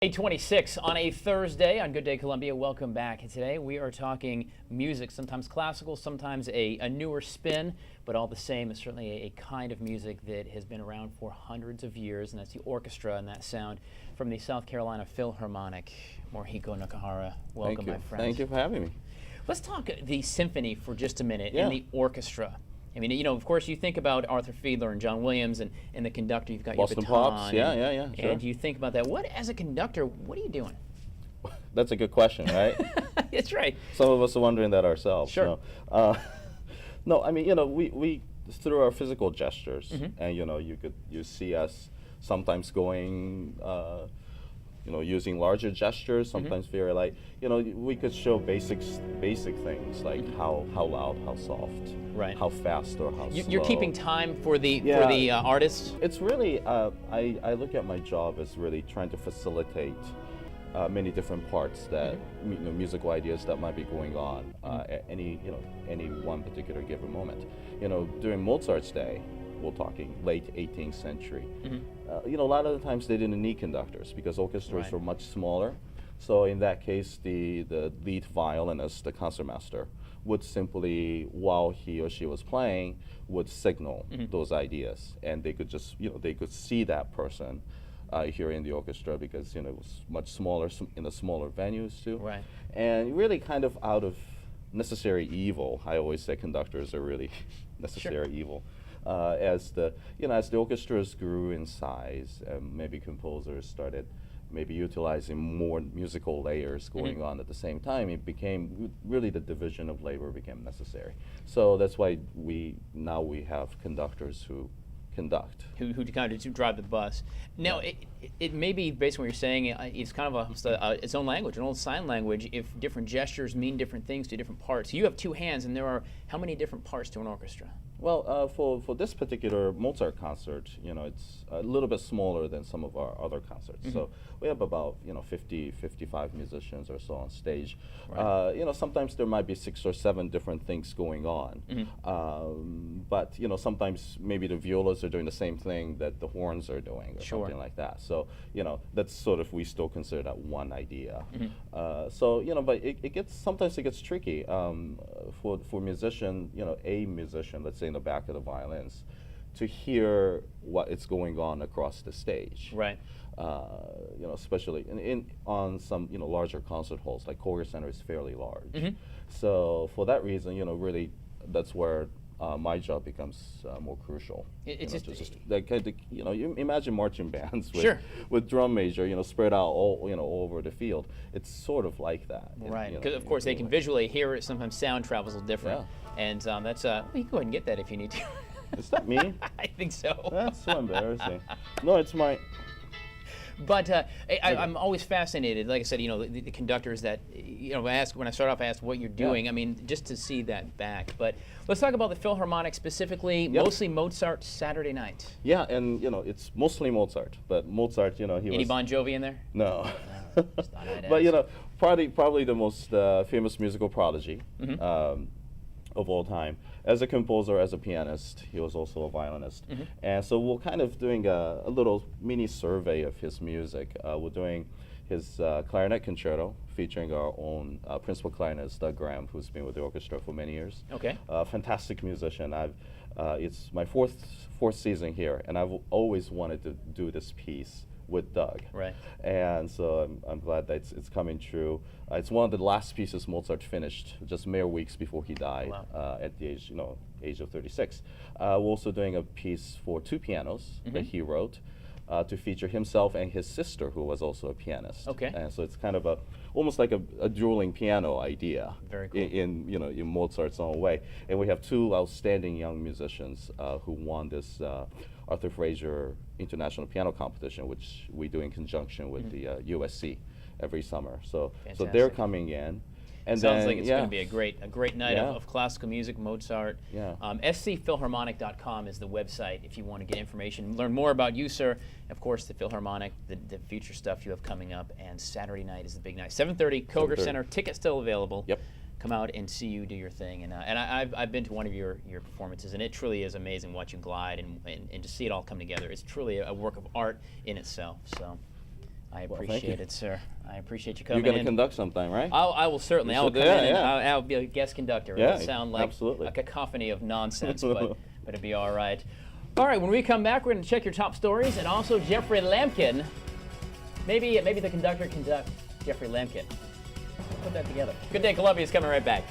8:26 on a Thursday on Good Day Columbia. Welcome back. Today we are talking music, sometimes classical, sometimes a newer spin, but all the same, it's certainly a kind of music that has been around for hundreds of years, and that's the orchestra and that sound from the South Carolina Philharmonic. Morihiko Nakahara, welcome, my friend. Thank you for having me. Let's talk the symphony for just a minute and the orchestra. I mean, you know, of course, you think about Arthur Fiedler and John Williams and the conductor. You've got Boston your baton. Pops, yeah, sure. And you think about that. What, as a conductor, what are you doing? That's a good question, right? That's right. Some of us are wondering that ourselves. Sure. No, I mean, you know, we through our physical gestures, and you see us sometimes going, using larger gestures, sometimes very light. You know, we could show basic things like how loud, how soft, right, how fast or how slow. You're keeping time for the artists. It's really I look at my job as really trying to facilitate many different parts that musical ideas that might be going on at any one particular given moment. You know, during Mozart's day, we're talking late 18th century. A lot of the times they didn't need conductors because orchestras were much smaller. So in that case, the lead violinist, the concertmaster, would simply, while he or she was playing, would signal those ideas, and they could just, they could see that person here in the orchestra because it was much smaller in the smaller venues too. Right. And really, kind of out of necessary evil, I always say conductors are really necessary evil. As the orchestras grew in size, maybe composers started maybe utilizing more musical layers going on at the same time. It became really the division of labor became necessary. So that's why we have conductors who conduct, who kind of drive the bus. Now, it may be, based on what you're saying, it's kind of its own language, an old sign language, if different gestures mean different things to different parts. You have two hands, and there are how many different parts to an orchestra? Well, for this particular Mozart concert, it's a little bit smaller than some of our other concerts. So we have about 50, 55 musicians or so on stage. Right. Sometimes there might be 6 or 7 different things going on. But sometimes maybe the violas are doing the same thing that the horns are doing, or something like that. So that's sort of, we still consider that one idea. But sometimes it gets tricky for musician. A musician, let's say in the back of the violins, to hear what is going on across the stage. Right. Especially on some larger concert halls, like Koger Center is fairly large. So for that reason, really, that's where my job becomes more crucial. It's just like, you imagine marching bands with drum major, spread out all over the field. It's sort of like that. Right. Because of course they can visually hear it. Sometimes sound travels a little different. Yeah. And that's well, you can go ahead and get that if you need to. Is that me? I think so. That's so embarrassing. No, it's my. But I'm always fascinated. Like I said, the conductors that when I start off, I ask what you're doing. I mean, just to see that back. But let's talk about the Philharmonic specifically. Mostly Mozart Saturday Night. Yeah, and it's mostly Mozart, but Mozart, he was. Any Bon Jovi in there? No. But probably the most famous musical prodigy of all time. As a composer, as a pianist, he was also a violinist. And so we're kind of doing a little mini survey of his music. We're doing his Clarinet Concerto, featuring our own principal clarinetist, Doug Graham, who's been with the orchestra for many years. Okay. Fantastic musician. It's my fourth season here, and I've always wanted to do this piece with Doug. Right. And so I'm glad that it's coming true. It's one of the last pieces Mozart finished just mere weeks before he died. Wow. At the age of 36. We're also doing a piece for 2 pianos that he wrote to feature himself and his sister, who was also a pianist. Okay. And so it's kind of almost like a dueling piano idea. Very cool. In Mozart's own way. And we have 2 outstanding young musicians who won this Arthur Fraser International Piano Competition, which we do in conjunction with the USC every summer. So they're coming in. And sounds like it's going to be a great night of classical music, Mozart. Yeah. scphilharmonic.com is the website if you want to get information, learn more about you, sir. Of course, the Philharmonic, the future stuff you have coming up, and Saturday night is the big night. 7:30, Koger Center. Tickets still available. Yep. Come out and see you do your thing, and I've been to one of your performances, and it truly is amazing watch you glide and to see it all come together. It's truly a work of art in itself. So. I Well, thank appreciate you. it, sir. I appreciate you You're coming going to in. conduct sometime, right? I will certainly. You I will should, come yeah, in and yeah. I'll be a guest conductor. Yeah, It'll sound like absolutely. a cacophony of nonsense, but it'll be all right. All right, when we come back, we're going to check your top stories and also Jeffrey Lamkin. Maybe the conductor conduct Jeffrey Lamkin. Put that together. Good Day Columbia is coming right back.